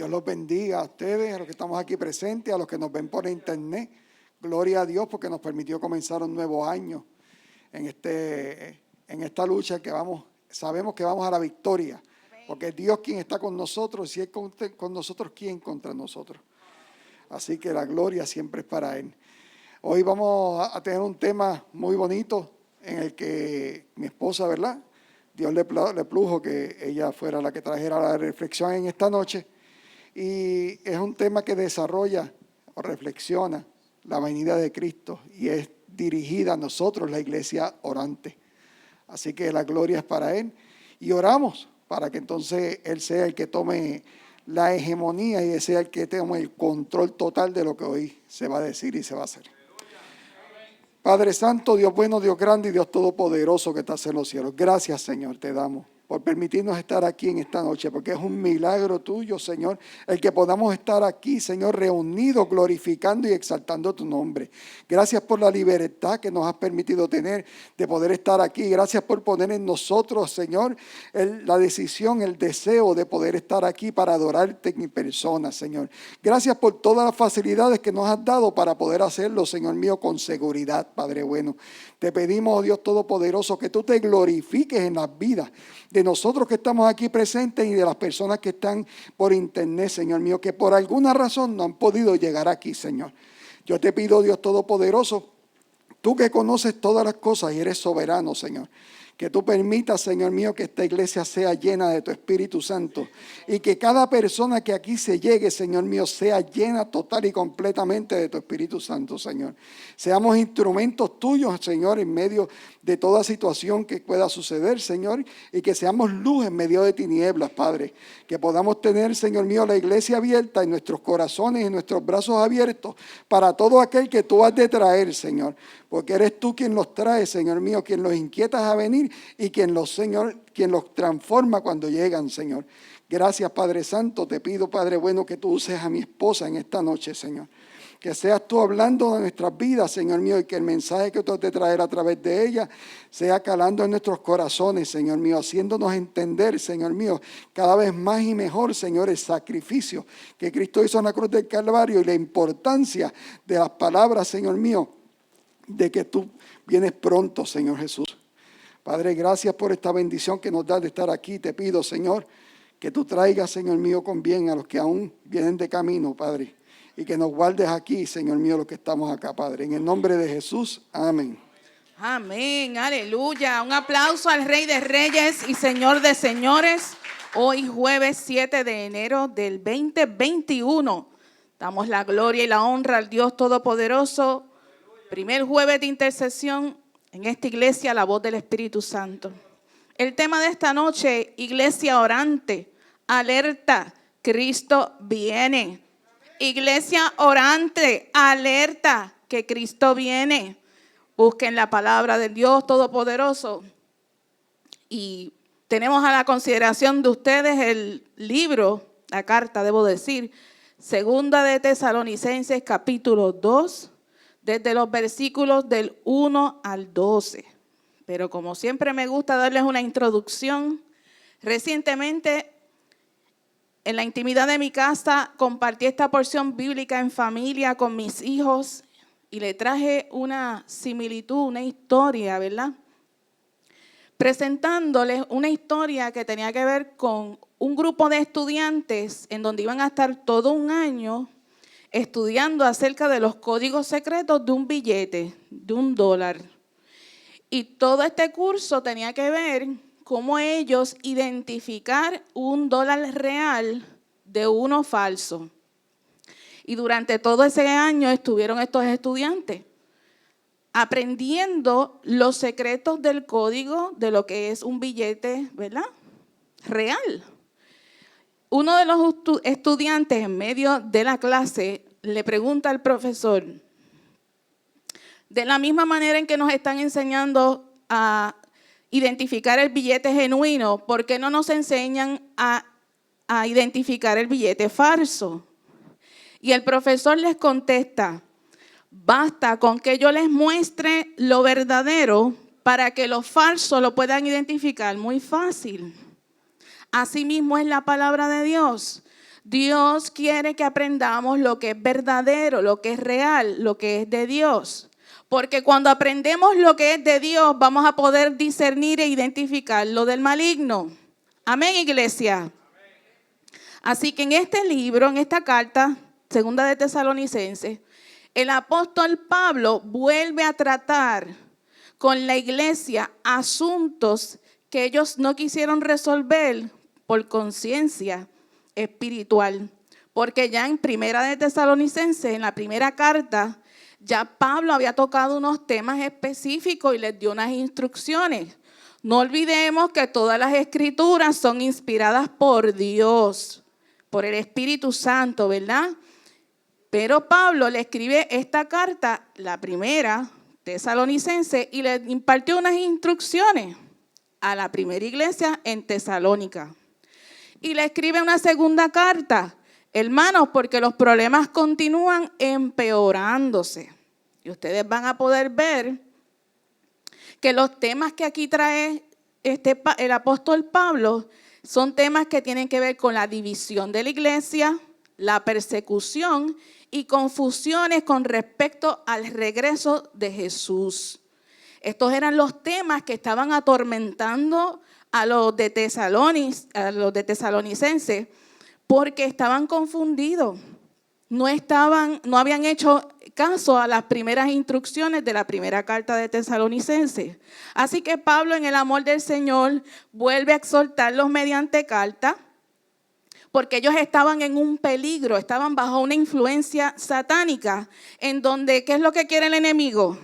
Dios los bendiga a ustedes, a los que estamos aquí presentes, a los que nos ven por internet. Gloria a Dios porque nos permitió comenzar un nuevo año en esta lucha que sabemos que vamos a la victoria. Porque es Dios quien está con nosotros, y si es con nosotros, ¿quién contra nosotros? Así que la gloria siempre es para Él. Hoy vamos a tener un tema muy bonito en el que mi esposa, ¿verdad? Dios le plujo que ella fuera la que trajera la reflexión en esta noche. Y es un tema que desarrolla o reflexiona la venida de Cristo y es dirigida a nosotros, la iglesia orante. Así que la gloria es para Él. Y oramos para que entonces Él sea el que tome la hegemonía y sea el que tome el control total de lo que hoy se va a decir y se va a hacer. Padre Santo, Dios bueno, Dios grande y Dios todopoderoso que estás en los cielos. Gracias, Señor, te damos por permitirnos estar aquí en esta noche, porque es un milagro tuyo, Señor, el que podamos estar aquí, Señor, reunidos, glorificando y exaltando tu nombre. Gracias por la libertad que nos has permitido tener de poder estar aquí. Gracias por poner en nosotros, Señor, la decisión, el deseo de poder estar aquí para adorarte en mi persona, Señor. Gracias por todas las facilidades que nos has dado para poder hacerlo, Señor mío, con seguridad, Padre bueno. Te pedimos, oh Dios Todopoderoso, que tú te glorifiques en las vidas de nosotros que estamos aquí presentes y de las personas que están por internet, Señor mío, que por alguna razón no han podido llegar aquí, Señor. Yo te pido, Dios Todopoderoso, tú que conoces todas las cosas y eres soberano, Señor, que tú permitas, Señor mío, que esta iglesia sea llena de tu Espíritu Santo y que cada persona que aquí se llegue, Señor mío, sea llena total y completamente de tu Espíritu Santo, Señor. Seamos instrumentos tuyos, Señor, en medio de toda situación que pueda suceder, Señor, y que seamos luz en medio de tinieblas, Padre. Que podamos tener, Señor mío, la iglesia abierta y nuestros corazones y nuestros brazos abiertos para todo aquel que tú has de traer, Señor. Porque eres tú quien los trae, Señor mío, quien los inquietas a venir y quien los transforma cuando llegan, Señor. Gracias, Padre Santo. Te pido, Padre bueno, que tú uses a mi esposa en esta noche, Señor. Que seas tú hablando de nuestras vidas, Señor mío, y que el mensaje que tú te traerás a través de ella sea calando en nuestros corazones, Señor mío, haciéndonos entender, Señor mío, cada vez más y mejor, Señor, el sacrificio que Cristo hizo en la cruz del Calvario y la importancia de las palabras, Señor mío, de que tú vienes pronto, Señor Jesús. Padre, gracias por esta bendición que nos das de estar aquí. Te pido, Señor, que tú traigas, Señor mío, con bien a los que aún vienen de camino, Padre. Y que nos guardes aquí, Señor mío, los que estamos acá, Padre. En el nombre de Jesús, amén. Amén, aleluya. Un aplauso al Rey de Reyes y Señor de Señores. Hoy jueves 7 de enero del 2021. Damos la gloria y la honra al Dios Todopoderoso. Primer jueves de intercesión en esta iglesia, la voz del Espíritu Santo. El tema de esta noche, iglesia orante, alerta, Cristo viene. Iglesia orante, alerta, que Cristo viene. Busquen la palabra del Dios Todopoderoso. Y tenemos a la consideración de ustedes el libro, la carta, debo decir, Segunda de Tesalonicenses, capítulo 2, desde los versículos del 1 al 12. Pero como siempre me gusta darles una introducción, recientemente en la intimidad de mi casa compartí esta porción bíblica en familia con mis hijos y le traje una similitud, una historia, ¿verdad? Presentándoles una historia que tenía que ver con un grupo de estudiantes en donde iban a estar todo un año estudiando acerca de los códigos secretos de un billete, de $1. Y todo este curso tenía que ver cómo ellos identificar $1 real de uno falso. Y durante todo ese año estuvieron estos estudiantes aprendiendo los secretos del código de lo que es un billete, ¿verdad? Real. Uno de los estudiantes en medio de la clase le pregunta al profesor, de la misma manera en que nos están enseñando a identificar el billete genuino, ¿por qué no nos enseñan a identificar el billete falso? Y el profesor les contesta, basta con que yo les muestre lo verdadero para que lo falso lo puedan identificar muy fácil. Asimismo es la palabra de Dios. Dios quiere que aprendamos lo que es verdadero, lo que es real, lo que es de Dios. Porque cuando aprendemos lo que es de Dios, vamos a poder discernir e identificar lo del maligno. Amén, iglesia. Así que en este libro, en esta carta, segunda de Tesalonicenses, el apóstol Pablo vuelve a tratar con la iglesia asuntos que ellos no quisieron resolver por conciencia espiritual. Porque ya en primera de Tesalonicenses, en la primera carta, ya Pablo había tocado unos temas específicos y les dio unas instrucciones. No olvidemos que todas las escrituras son inspiradas por Dios, por el Espíritu Santo, ¿verdad? Pero Pablo le escribe esta carta, la primera, Tesalonicense, y le impartió unas instrucciones a la primera iglesia en Tesalónica. Y le escribe una segunda carta, hermanos, porque los problemas continúan empeorándose. Y ustedes van a poder ver que los temas que aquí trae el apóstol Pablo son temas que tienen que ver con la división de la iglesia, la persecución y confusiones con respecto al regreso de Jesús. Estos eran los temas que estaban atormentando a los de Tesalonicenses, porque estaban confundidos. No habían hecho caso a las primeras instrucciones de la primera carta de Tesalonicenses. Así que Pablo, en el amor del Señor, vuelve a exhortarlos mediante carta, porque ellos estaban en un peligro, estaban bajo una influencia satánica, en donde, ¿qué es lo que quiere el enemigo?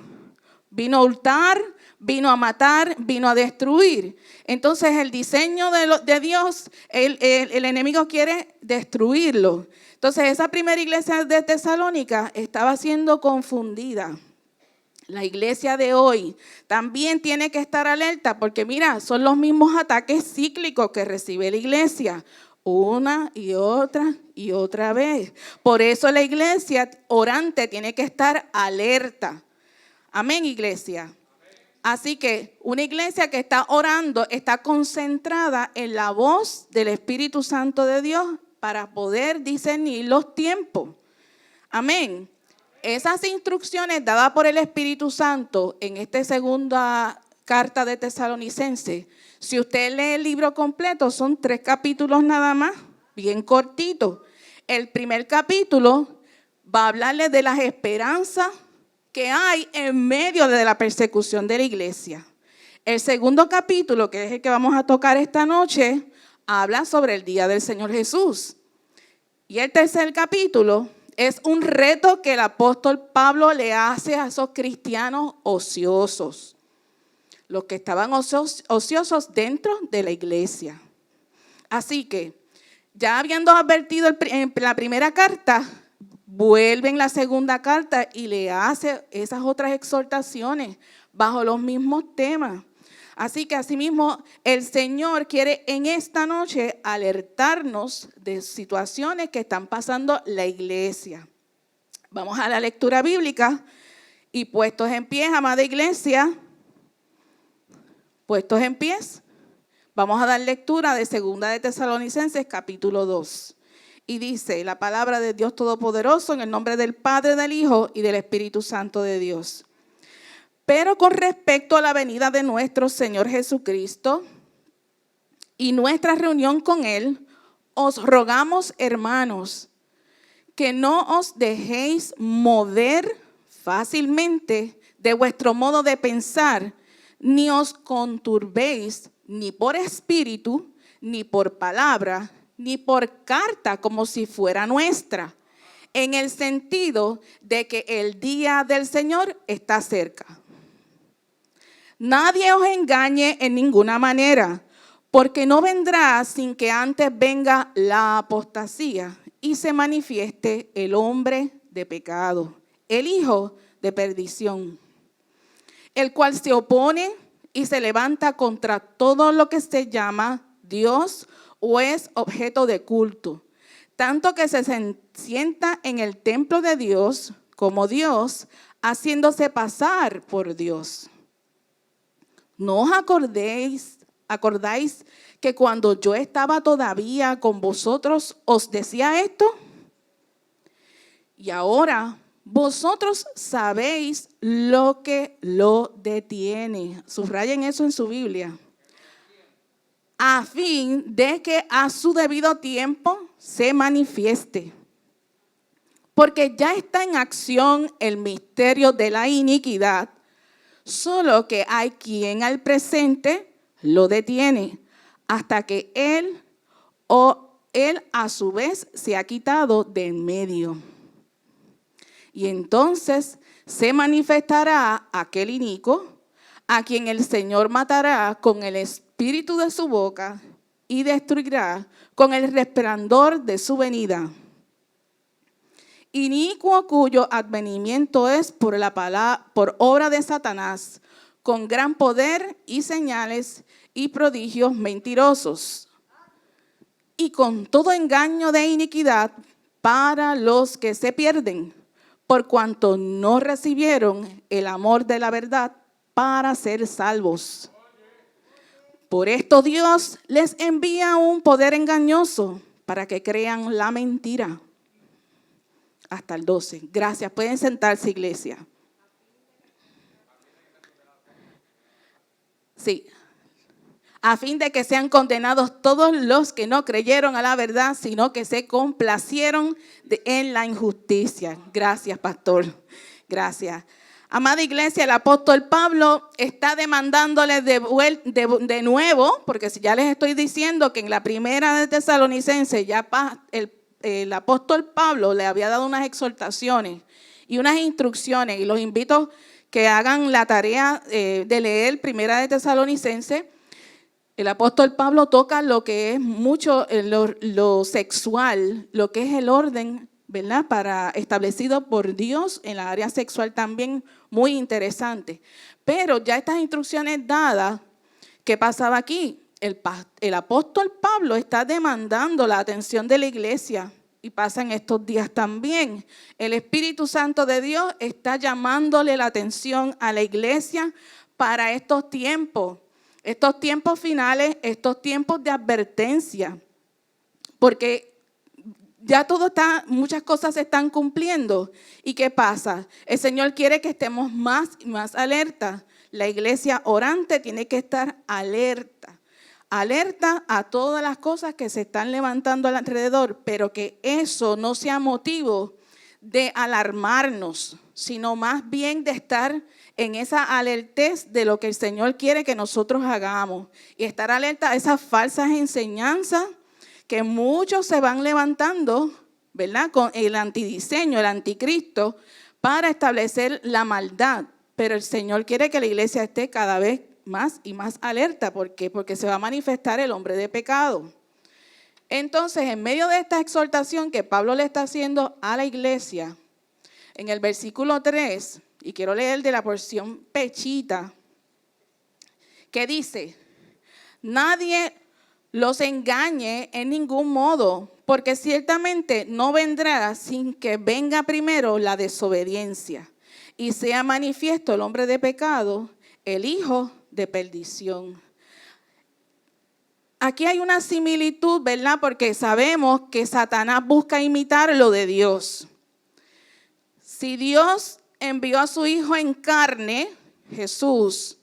Vino a hurtar, vino a matar, vino a destruir. Entonces el diseño de Dios, el enemigo quiere destruirlo. Entonces esa primera iglesia de Tesalónica estaba siendo confundida. La iglesia de hoy también tiene que estar alerta, porque mira, son los mismos ataques cíclicos que recibe la iglesia una y otra vez. Por eso la iglesia orante tiene que estar alerta. Amén, iglesia. Así que una iglesia que está orando está concentrada en la voz del Espíritu Santo de Dios para poder discernir los tiempos. Amén. Esas instrucciones dadas por el Espíritu Santo en esta segunda carta de Tesalonicenses, si usted lee el libro completo, son 3 capítulos nada más, bien cortitos. El primer capítulo va a hablarle de las esperanzas que hay en medio de la persecución de la iglesia. El segundo capítulo, que es el que vamos a tocar esta noche, habla sobre el día del Señor Jesús. Y el tercer capítulo es un reto que el apóstol Pablo le hace a esos cristianos ociosos, los que estaban ociosos dentro de la iglesia. Así que, ya habiendo advertido en la primera carta, vuelve en la segunda carta y le hace esas otras exhortaciones bajo los mismos temas. Así que asimismo el Señor quiere en esta noche alertarnos de situaciones que están pasando la iglesia. Vamos a la lectura bíblica y puestos en pie, amada iglesia, puestos en pie, vamos a dar lectura de segunda de Tesalonicenses capítulo 2. Y dice la palabra de Dios Todopoderoso en el nombre del Padre, del Hijo y del Espíritu Santo de Dios. Pero con respecto a la venida de nuestro Señor Jesucristo y nuestra reunión con Él, os rogamos, hermanos, que no os dejéis mover fácilmente de vuestro modo de pensar, ni os conturbéis ni por espíritu, ni por palabra, ni por carta como si fuera nuestra, en el sentido de que el día del Señor está cerca. Nadie os engañe en ninguna manera, porque no vendrá sin que antes venga la apostasía y se manifieste el hombre de pecado, el hijo de perdición, el cual se opone y se levanta contra todo lo que se llama Dios o es objeto de culto, tanto que se sienta en el templo de Dios como Dios, haciéndose pasar por Dios. No os acordéis ¿Acordáis que cuando yo estaba todavía con vosotros os decía esto? Y ahora vosotros sabéis lo que lo detiene. Subrayen eso en su Biblia. A fin de que a su debido tiempo se manifieste. Porque ya está en acción el misterio de la iniquidad, solo que hay quien al presente lo detiene, hasta que él a su vez se ha quitado de en medio. Y entonces se manifestará aquel inicuo, a quien el Señor matará con el espíritu de su boca y destruirá con el resplandor de su venida. Inicuo cuyo advenimiento es por obra de Satanás, con gran poder y señales y prodigios mentirosos, y con todo engaño de iniquidad para los que se pierden, por cuanto no recibieron el amor de la verdad para ser salvos. Por esto Dios les envía un poder engañoso para que crean la mentira. Hasta el 12. Gracias. Pueden sentarse, iglesia. Sí. A fin de que sean condenados todos los que no creyeron a la verdad, sino que se complacieron en la injusticia. Gracias, pastor. Gracias. Amada iglesia, el apóstol Pablo está demandándole de nuevo, porque si ya les estoy diciendo que en la primera de Tesalonicenses ya el apóstol Pablo le había dado unas exhortaciones y unas instrucciones, y los invito que hagan la tarea de leer primera de Tesalonicenses. El apóstol Pablo toca lo que es mucho lo sexual, lo que es el orden, ¿verdad? Establecido por Dios en la área sexual también, muy interesante. Pero ya estas instrucciones dadas, ¿qué pasaba aquí? El apóstol Pablo está demandando la atención de la iglesia, y pasa en estos días también. El Espíritu Santo de Dios está llamándole la atención a la iglesia para estos tiempos finales, estos tiempos de advertencia, porque ya muchas cosas se están cumpliendo. ¿Y qué pasa? El Señor quiere que estemos más y más alerta. La iglesia orante tiene que estar alerta a todas las cosas que se están levantando alrededor, pero que eso no sea motivo de alarmarnos, sino más bien de estar en esa alertez de lo que el Señor quiere que nosotros hagamos, y estar alerta a esas falsas enseñanzas que muchos se van levantando, ¿verdad? Con el antidiseño, el anticristo, para establecer la maldad. Pero el Señor quiere que la iglesia esté cada vez más y más alerta. ¿Por qué? Porque se va a manifestar el hombre de pecado. Entonces, en medio de esta exhortación que Pablo le está haciendo a la iglesia, en el versículo 3, y quiero leer de la porción pechita, que dice: nadie los engañe en ningún modo, porque ciertamente no vendrá sin que venga primero la desobediencia y sea manifiesto el hombre de pecado, el hijo de perdición. Aquí hay una similitud, ¿verdad? Porque sabemos que Satanás busca imitar lo de Dios. Si Dios envió a su hijo en carne, Jesús,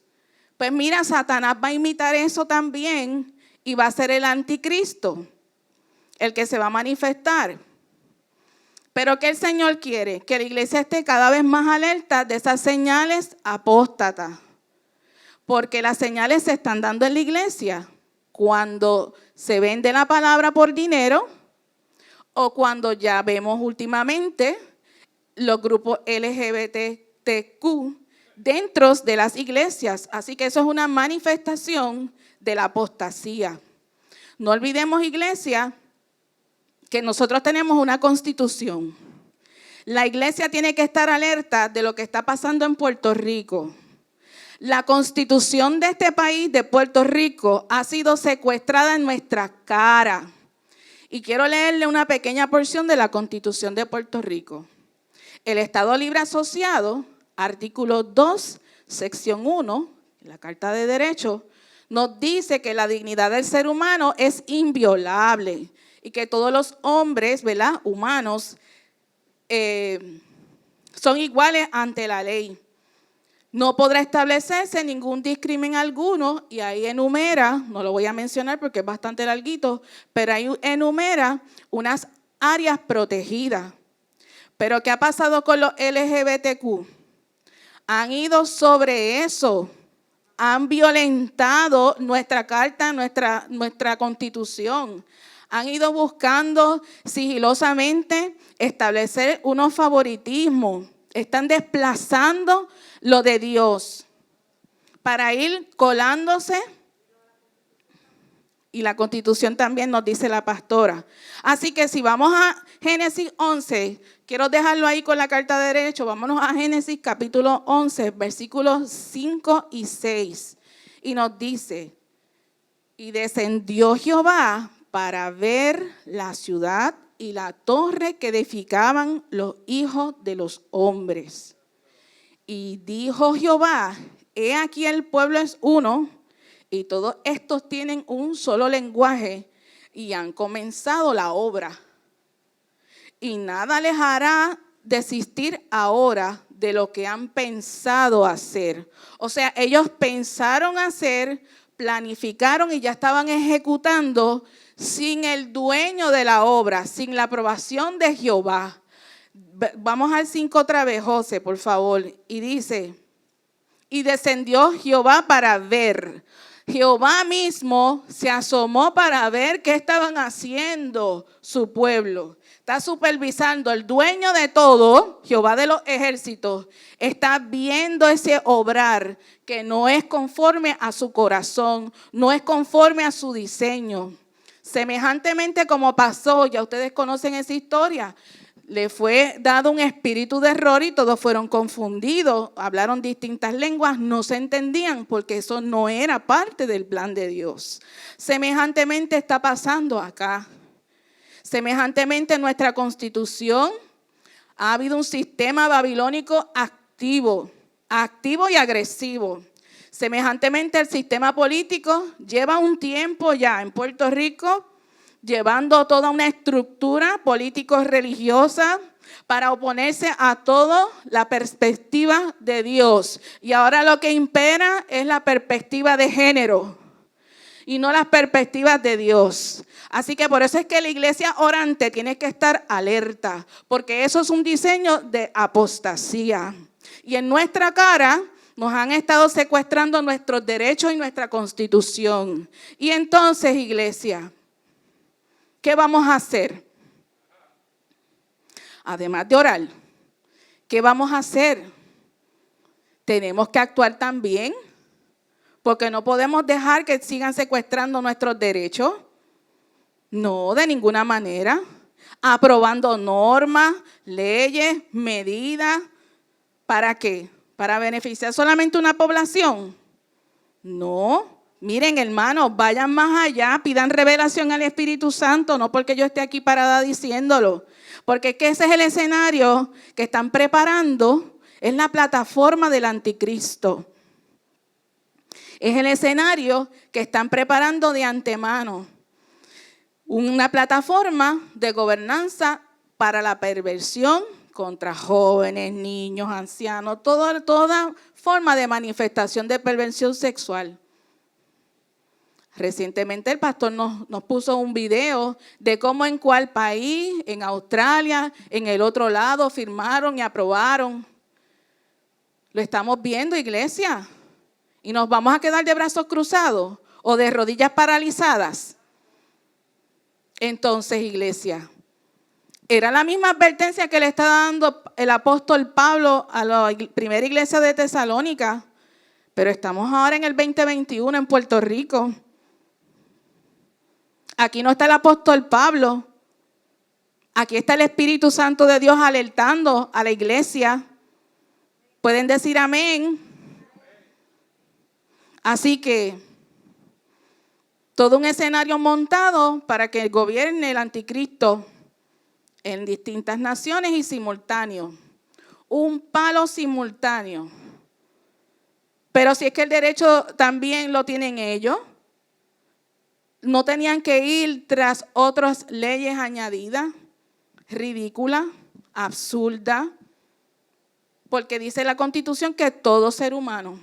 pues mira, Satanás va a imitar eso también y va a ser el anticristo, el que se va a manifestar. Pero ¿qué el Señor quiere? Que la iglesia esté cada vez más alerta de esas señales apóstatas, porque las señales se están dando en la iglesia cuando se vende la palabra por dinero, o cuando ya vemos últimamente los grupos LGBTQ dentro de las iglesias. Así que eso es una manifestación de la apostasía. No olvidemos, iglesia, que nosotros tenemos una constitución. La iglesia tiene que estar alerta de lo que está pasando en Puerto Rico. La constitución de este país, de Puerto Rico, ha sido secuestrada en nuestra cara. Y quiero leerle una pequeña porción de la constitución de Puerto Rico. El Estado Libre Asociado, artículo 2, sección 1, la Carta de Derechos, nos dice que la dignidad del ser humano es inviolable y que todos los hombres, ¿verdad?, humanos, son iguales ante la ley. No podrá establecerse ningún discrimen alguno, y ahí enumera, no lo voy a mencionar porque es bastante larguito, pero ahí enumera unas áreas protegidas. Pero ¿qué ha pasado con los LGBTQ? Han ido sobre eso, han violentado nuestra carta, nuestra constitución. Han ido buscando sigilosamente establecer unos favoritismos. Están desplazando lo de Dios para ir colándose. Y la Constitución también nos dice la pastora. Así que si vamos a Génesis 11, quiero dejarlo ahí con la carta de derecho, vámonos a Génesis capítulo 11, versículos 5 y 6. Y nos dice, y descendió Jehová para ver la ciudad y la torre que edificaban los hijos de los hombres. Y dijo Jehová, he aquí el pueblo es uno, y todos estos tienen un solo lenguaje, y han comenzado la obra. Y nada les hará desistir ahora de lo que han pensado hacer. O sea, ellos pensaron hacer, planificaron y ya estaban ejecutando sin el dueño de la obra, sin la aprobación de Jehová. Vamos al 5 otra vez, José, por favor. Y dice, y descendió Jehová para ver. Jehová mismo se asomó para ver qué estaban haciendo su pueblo. Está supervisando, el dueño de todo, Jehová de los ejércitos, está viendo ese obrar que no es conforme a su corazón, no es conforme a su diseño. Semejantemente como pasó, ya ustedes conocen esa historia, le fue dado un espíritu de error y todos fueron confundidos, hablaron distintas lenguas, no se entendían porque eso no era parte del plan de Dios. Semejantemente está pasando acá. Semejantemente en nuestra Constitución ha habido un sistema babilónico activo y agresivo. Semejantemente el sistema político lleva un tiempo ya en Puerto Rico llevando toda una estructura político-religiosa para oponerse a toda la perspectiva de Dios. Y ahora lo que impera es la perspectiva de género y no las perspectivas de Dios. Así que por eso es que la iglesia orante tiene que estar alerta, porque eso es un diseño de apostasía. Y en nuestra cara nos han estado secuestrando nuestros derechos y nuestra constitución. Y entonces, iglesia, ¿qué vamos a hacer? Además de orar, ¿qué vamos a hacer? Tenemos que actuar también, porque no podemos dejar que sigan secuestrando nuestros derechos. No, de ninguna manera. Aprobando normas, leyes, medidas. ¿Para qué? ¿Para beneficiar solamente una población? No. Miren, hermanos, vayan más allá, pidan revelación al Espíritu Santo, no porque yo esté aquí parada diciéndolo, porque es que ese es el escenario que están preparando, es la plataforma del anticristo. Es el escenario que están preparando de antemano. Una plataforma de gobernanza para la perversión contra jóvenes, niños, ancianos, toda forma de manifestación de perversión sexual. Recientemente el pastor nos puso un video de cómo en cuál país, en Australia, en el otro lado, firmaron y aprobaron. Lo estamos viendo, iglesia. ¿Y nos vamos a quedar de brazos cruzados o de rodillas paralizadas? Entonces, iglesia, era la misma advertencia que le está dando el apóstol Pablo a la primera iglesia de Tesalónica, pero estamos ahora en el 2021 en Puerto Rico. Aquí no está el apóstol Pablo, aquí está el Espíritu Santo de Dios alertando a la iglesia. ¿Pueden decir amén? Así que todo un escenario montado para que gobierne el anticristo en distintas naciones y simultáneo. Un palo simultáneo. Pero si es que el derecho también lo tienen ellos, no tenían que ir tras otras leyes añadidas, ridículas, absurdas, porque dice la Constitución que todo ser humano.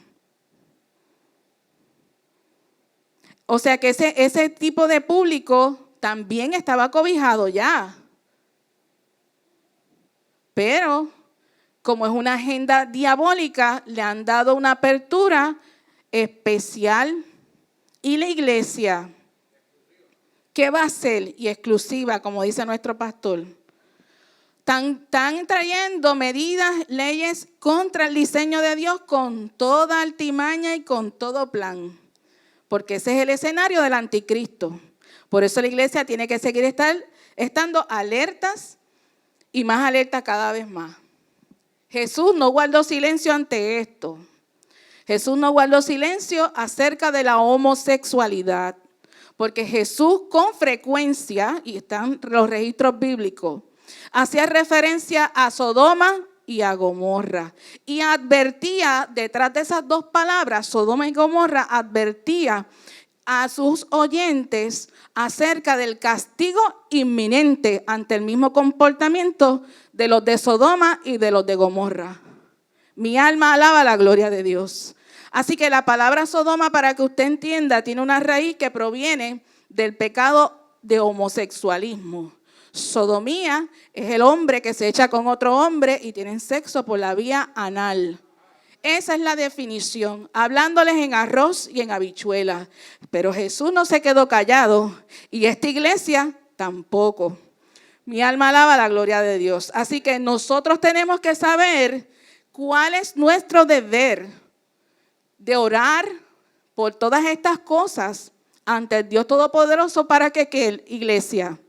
O sea que ese tipo de público también estaba cobijado ya. Pero como es una agenda diabólica, le han dado una apertura especial. Y la iglesia, ¿qué va a hacer? Y exclusiva, como dice nuestro pastor. Están trayendo medidas, leyes contra el diseño de Dios con toda altimaña y con todo plan. Porque ese es el escenario del anticristo. Por eso la iglesia tiene que seguir estando alertas y más alerta cada vez más. Jesús no guardó silencio ante esto. Jesús no guardó silencio acerca de la homosexualidad. Porque Jesús con frecuencia, y están los registros bíblicos, hacía referencia a Sodoma y a Gomorra. Y advertía, detrás de esas dos palabras, Sodoma y Gomorra, advertía a sus oyentes acerca del castigo inminente ante el mismo comportamiento de los de Sodoma y de los de Gomorra. Mi alma alaba la gloria de Dios. Así que la palabra Sodoma, para que usted entienda, tiene una raíz que proviene del pecado de homosexualismo. Sodomía es el hombre que se echa con otro hombre y tienen sexo por la vía anal. Esa es la definición, hablándoles en arroz y en habichuelas. Pero Jesús no se quedó callado y esta iglesia tampoco. Mi alma alaba la gloria de Dios. Así que nosotros tenemos que saber cuál es nuestro deber de orar por todas estas cosas ante el Dios Todopoderoso para que iglesia,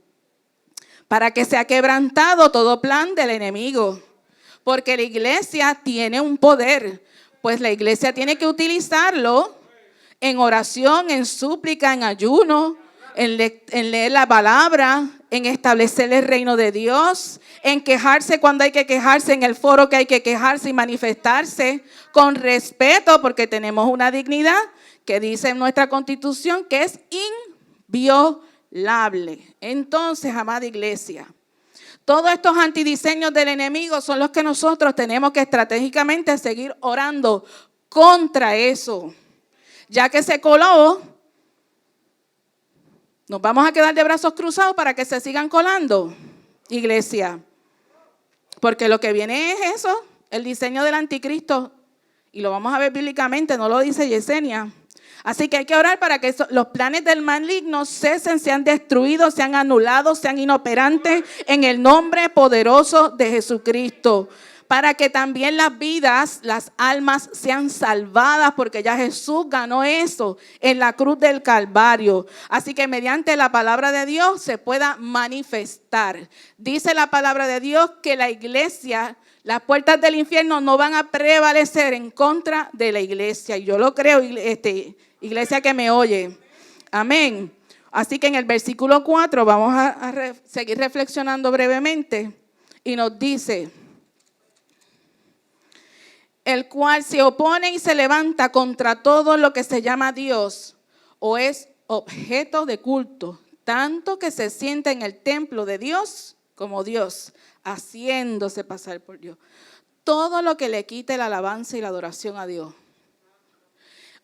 para que sea quebrantado todo plan del enemigo. Porque la iglesia tiene un poder, pues la iglesia tiene que utilizarlo en oración, en súplica, en ayuno, en leer la palabra, en establecer el reino de Dios, en quejarse cuando hay que quejarse, en el foro que hay que quejarse y manifestarse con respeto, porque tenemos una dignidad que dice en nuestra Constitución que es inviolable. Entonces, amada iglesia, todos estos antidiseños del enemigo son los que nosotros tenemos que estratégicamente seguir orando contra eso. Ya que se coló, ¿nos vamos a quedar de brazos cruzados para que se sigan colando, iglesia? Porque lo que viene es eso, el diseño del anticristo. Y lo vamos a ver bíblicamente, no lo dice Yesenia. Así que hay que orar para que los planes del maligno cesen, sean destruidos, sean anulados, sean inoperantes en el nombre poderoso de Jesucristo. Para que también las vidas, las almas sean salvadas, porque ya Jesús ganó eso en la cruz del Calvario. Así que mediante la palabra de Dios se pueda manifestar. Dice la palabra de Dios que la iglesia, las puertas del infierno no van a prevalecer en contra de la iglesia. Y yo lo creo, iglesia que me oye. Amén. Así que en el versículo 4 vamos a seguir reflexionando brevemente. Y nos dice: el cual se opone y se levanta contra todo lo que se llama Dios o es objeto de culto, tanto que se sienta en el templo de Dios como Dios, haciéndose pasar por Dios. Todo lo que le quite la alabanza y la adoración a Dios.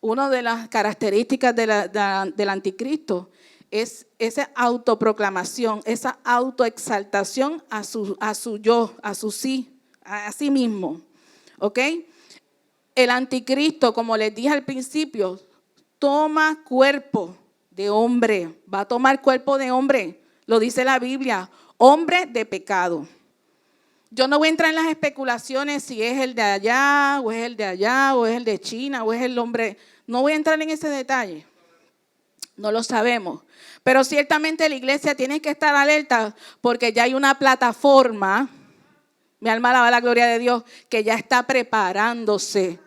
Una de las características del anticristo es esa autoproclamación, esa autoexaltación a su yo, a su sí, a sí mismo. ¿Ok? El anticristo, como les dije al principio, toma cuerpo de hombre, va a tomar cuerpo de hombre, lo dice la Biblia, hombre de pecado. Yo no voy a entrar en las especulaciones si es el de allá, o es el de allá, o es el de China, o es el hombre. No voy a entrar en ese detalle. No lo sabemos. Pero ciertamente la iglesia tiene que estar alerta porque ya hay una plataforma, mi alma alaba la gloria de Dios, que ya está preparándose.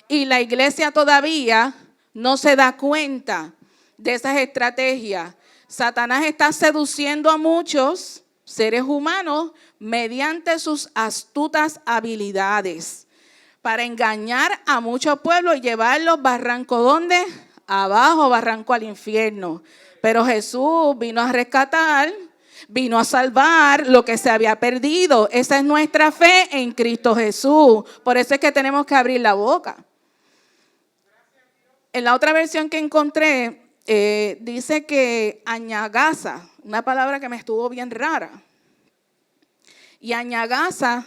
Y la iglesia todavía no se da cuenta de esas estrategias. Satanás está seduciendo a muchos seres humanos mediante sus astutas habilidades para engañar a muchos pueblos y llevarlos barranco, ¿dónde? Abajo, barranco al infierno. Pero Jesús vino a rescatar, vino a salvar lo que se había perdido. Esa es nuestra fe en Cristo Jesús. Por eso es que tenemos que abrir la boca. En la otra versión que encontré, dice que añagaza, una palabra que me estuvo bien rara. Y añagaza,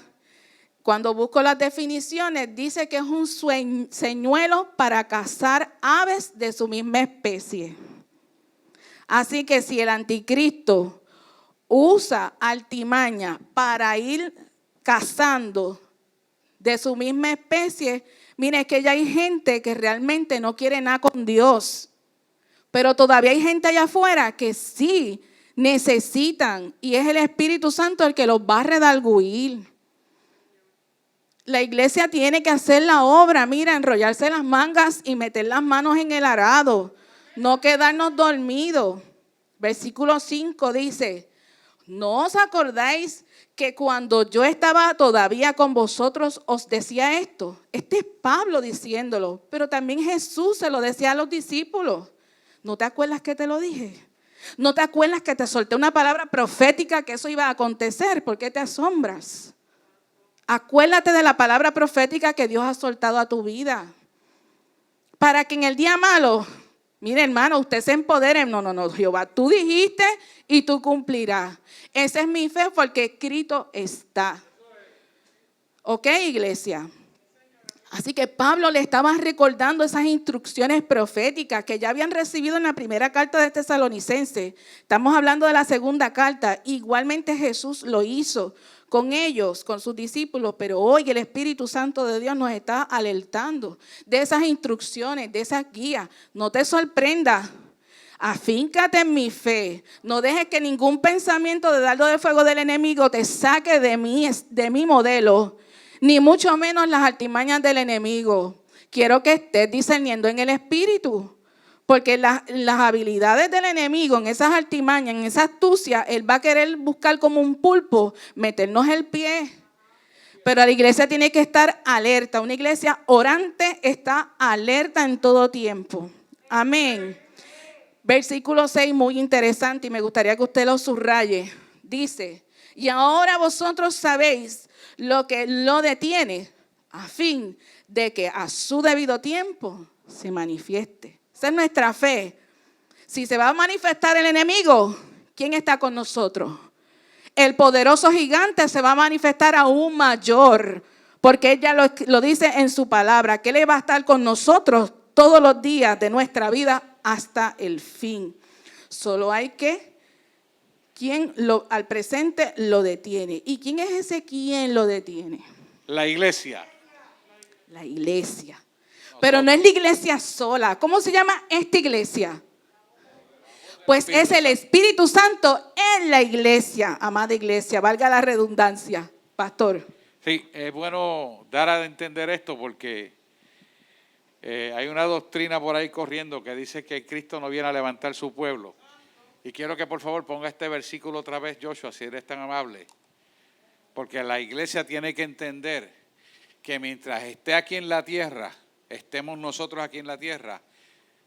cuando busco las definiciones, dice que es un señuelo para cazar aves de su misma especie. Así que si el anticristo usa artimaña para ir cazando de su misma especie, mire, es que ya hay gente que realmente no quiere nada con Dios. Pero todavía hay gente allá afuera que sí necesitan, y es el Espíritu Santo el que los va a redarguir. La iglesia tiene que hacer la obra, mira, enrollarse las mangas y meter las manos en el arado, no quedarnos dormidos. Versículo 5 dice, ¿no os acordáis que cuando yo estaba todavía con vosotros os decía esto? Este es Pablo diciéndolo, pero también Jesús se lo decía a los discípulos. ¿No te acuerdas que te lo dije? ¿No te acuerdas que te solté una palabra profética que eso iba a acontecer? ¿Por qué te asombras? Acuérdate de la palabra profética que Dios ha soltado a tu vida. Para que en el día malo, mire hermano, usted se empodere. No, Jehová, tú dijiste y tú cumplirás. Esa es mi fe porque escrito está. ¿Ok, iglesia? Así que Pablo le estaba recordando esas instrucciones proféticas que ya habían recibido en la primera carta de Tesalonicenses. Estamos hablando de la segunda carta. Igualmente Jesús lo hizo con ellos, con sus discípulos, pero hoy el Espíritu Santo de Dios nos está alertando de esas instrucciones, de esas guías. No te sorprendas, afíncate en mi fe. No dejes que ningún pensamiento de dardo de fuego del enemigo te saque de mi modelo, ni mucho menos las artimañas del enemigo. Quiero que estés discerniendo en el Espíritu. Porque las habilidades del enemigo, en esas artimañas, en esa astucia, él va a querer buscar como un pulpo, meternos el pie. Pero la iglesia tiene que estar alerta. Una iglesia orante está alerta en todo tiempo. Amén. Versículo 6, muy interesante y me gustaría que usted lo subraye. Dice, y ahora vosotros sabéis lo que lo detiene, a fin de que a su debido tiempo se manifieste. Esa es nuestra fe. Si se va a manifestar el enemigo, ¿quién está con nosotros? El poderoso gigante se va a manifestar aún mayor, porque ella lo dice en su palabra, que Él va a estar con nosotros todos los días de nuestra vida hasta el fin. Solo hay que, ¿quién al presente lo detiene? ¿Y quién es ese quien lo detiene? La iglesia. La iglesia. Pero no es la iglesia sola. ¿Cómo se llama esta iglesia? Pues es el Espíritu Santo en la iglesia, amada iglesia, valga la redundancia, pastor. Sí, es bueno dar a entender esto porque hay una doctrina por ahí corriendo que dice que Cristo no viene a levantar su pueblo. Y quiero que por favor ponga este versículo otra vez, Joshua, si eres tan amable. Porque la iglesia tiene que entender que mientras esté aquí en la tierra, estemos nosotros aquí en la tierra,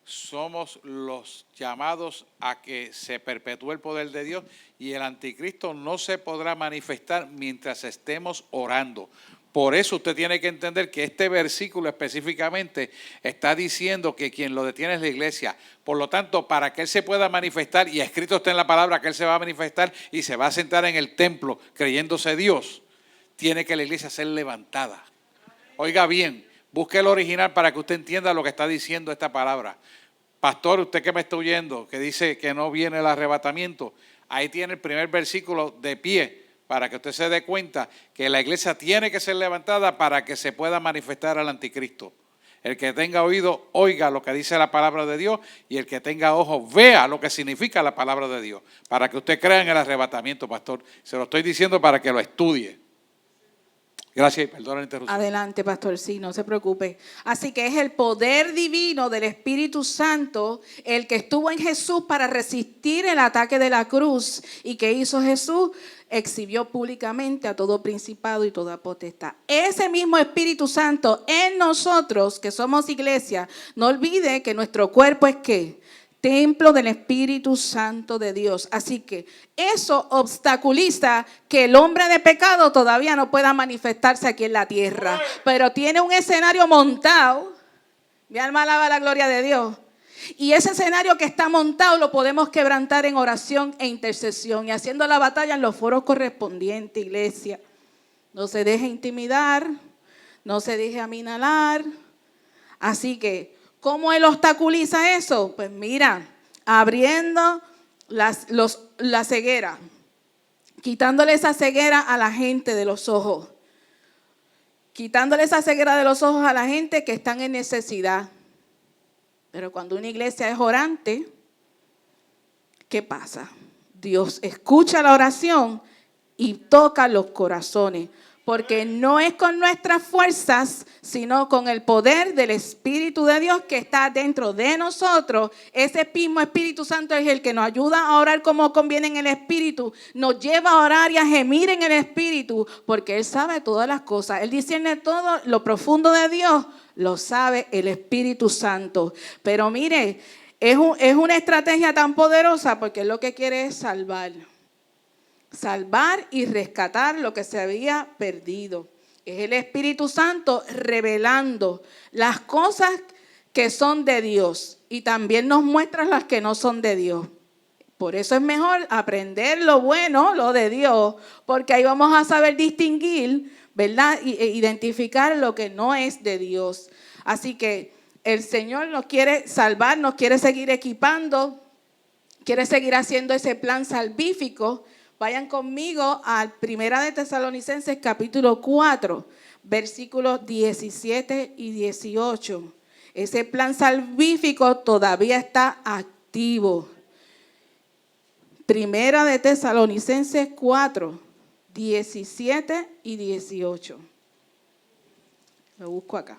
somos los llamados a que se perpetúe el poder de Dios y el anticristo no se podrá manifestar mientras estemos orando. Por eso usted tiene que entender que este versículo específicamente está diciendo que quien lo detiene es la iglesia. Por lo tanto, para que Él se pueda manifestar, y escrito está en la palabra que Él se va a manifestar y se va a sentar en el templo creyéndose Dios, tiene que la iglesia ser levantada. Oiga bien, busque el original para que usted entienda lo que está diciendo esta palabra. Pastor, usted que me está oyendo, que dice que no viene el arrebatamiento, ahí tiene el primer versículo de pie, para que usted se dé cuenta que la iglesia tiene que ser levantada para que se pueda manifestar al anticristo. El que tenga oído, oiga lo que dice la palabra de Dios, y el que tenga ojos, vea lo que significa la palabra de Dios, para que usted crea en el arrebatamiento, pastor. Se lo estoy diciendo para que lo estudie. Gracias y perdona la interrupción. Adelante, pastor, sí, no se preocupe. Así que es el poder divino del Espíritu Santo el que estuvo en Jesús para resistir el ataque de la cruz. ¿Y qué hizo Jesús? Exhibió públicamente a todo principado y toda potestad. Ese mismo Espíritu Santo en nosotros, que somos iglesia, no olvide que nuestro cuerpo es ¿qué? Templo del Espíritu Santo de Dios. Así que eso obstaculiza que el hombre de pecado todavía no pueda manifestarse aquí en la tierra. Pero tiene un escenario montado. Mi alma alaba la gloria de Dios. Y ese escenario que está montado lo podemos quebrantar en oración e intercesión y haciendo la batalla en los foros correspondientes, iglesia. No se deje intimidar, no se deje aminalar. Así que, ¿cómo él obstaculiza eso? Pues mira, abriendo la ceguera, quitándole esa ceguera a la gente de los ojos, quitándole esa ceguera de los ojos a la gente que están en necesidad. Pero cuando una iglesia es orante, ¿qué pasa? Dios escucha la oración y toca los corazones. Porque no es con nuestras fuerzas, sino con el poder del Espíritu de Dios que está dentro de nosotros. Ese mismo Espíritu Santo es el que nos ayuda a orar como conviene en el Espíritu. Nos lleva a orar y a gemir en el Espíritu, porque Él sabe todas las cosas. Él discierne todo lo profundo de Dios, lo sabe el Espíritu Santo. Pero mire, es una estrategia tan poderosa porque Él lo que quiere es salvar y rescatar lo que se había perdido. Es el Espíritu Santo revelando las cosas que son de Dios y también nos muestra las que no son de Dios. Por eso es mejor aprender lo bueno, lo de Dios, porque ahí vamos a saber distinguir, ¿verdad? E identificar lo que no es de Dios. Así que el Señor nos quiere salvar, nos quiere seguir equipando, quiere seguir haciendo ese plan salvífico. Vayan conmigo a 1 de Tesalonicenses capítulo 4, versículos 17 y 18. Ese plan salvífico todavía está activo. 1 de Tesalonicenses 4, 17 y 18. Lo busco acá.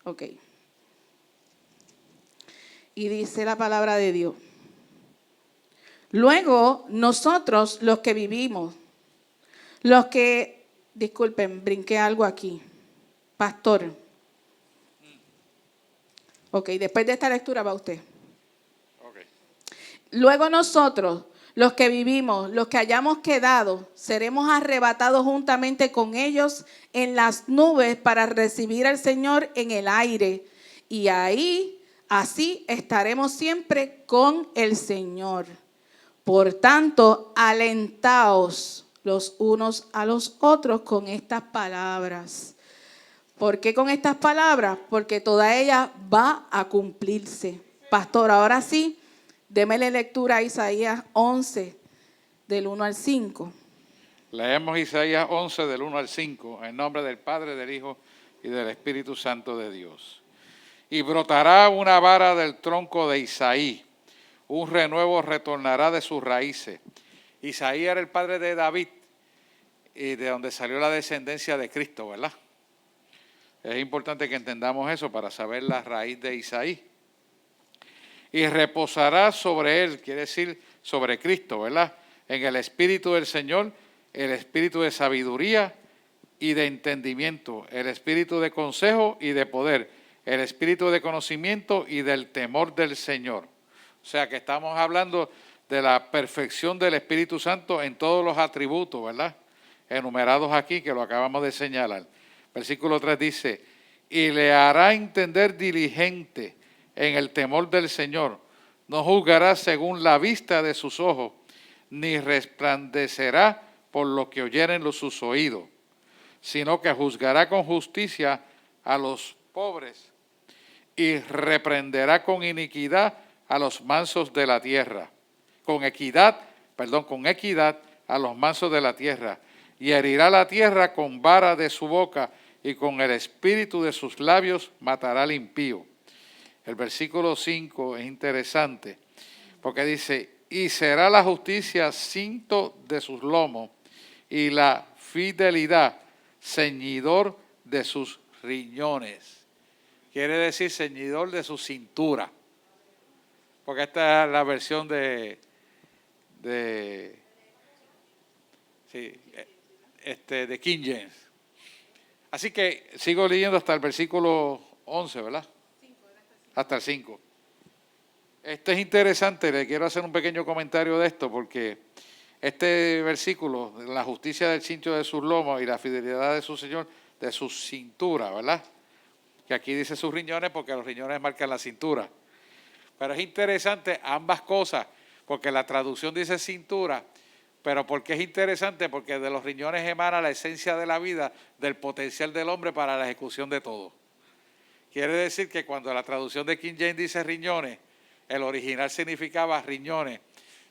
Ok. Y dice la palabra de Dios. Luego, nosotros, los que vivimos, disculpen, brinqué algo aquí. Pastor. Ok, después de esta lectura va usted. Okay. Luego nosotros, los que vivimos, los que hayamos quedado, seremos arrebatados juntamente con ellos en las nubes para recibir al Señor en el aire. Y así estaremos siempre con el Señor. Por tanto, alentaos los unos a los otros con estas palabras. ¿Por qué con estas palabras? Porque toda ella va a cumplirse. Pastor, ahora sí, démele lectura a Isaías 11, del 1 al 5. Leemos Isaías 11, del 1 al 5, en nombre del Padre, del Hijo y del Espíritu Santo de Dios. Y brotará una vara del tronco de Isaí. Un renuevo retornará de sus raíces. Isaí era el padre de David y de donde salió la descendencia de Cristo, ¿verdad? Es importante que entendamos eso para saber la raíz de Isaí. Y reposará sobre él, quiere decir sobre Cristo, ¿verdad? En el Espíritu del Señor, el Espíritu de sabiduría y de entendimiento, el Espíritu de consejo y de poder, el Espíritu de conocimiento y del temor del Señor. O sea que estamos hablando de la perfección del Espíritu Santo en todos los atributos, ¿verdad? Enumerados aquí, que lo acabamos de señalar. Versículo 3 dice, y le hará entender diligente en el temor del Señor. No juzgará según la vista de sus ojos, ni resplandecerá por lo que oyeren sus oídos, sino que juzgará con justicia a los pobres y reprenderá con iniquidad a los mansos de la tierra, con equidad a los mansos de la tierra, y herirá la tierra con vara de su boca, y con el espíritu de sus labios matará al impío. El versículo 5 es interesante, porque dice, y será la justicia cinto de sus lomos, y la fidelidad ceñidor de sus riñones. Quiere decir ceñidor de su cintura. Porque esta es la versión de King James. Así que sigo leyendo hasta el versículo 11, ¿verdad? Hasta el 5. Esto es interesante, le quiero hacer un pequeño comentario de esto, porque este versículo, la justicia del cinto de sus lomos y la fidelidad de su Señor, de su cintura, ¿verdad? Que aquí dice sus riñones porque los riñones marcan la cintura. Pero es interesante ambas cosas, porque la traducción dice cintura, pero ¿por qué es interesante? Porque de los riñones emana la esencia de la vida, del potencial del hombre para la ejecución de todo. Quiere decir que cuando la traducción de King James dice riñones, el original significaba riñones.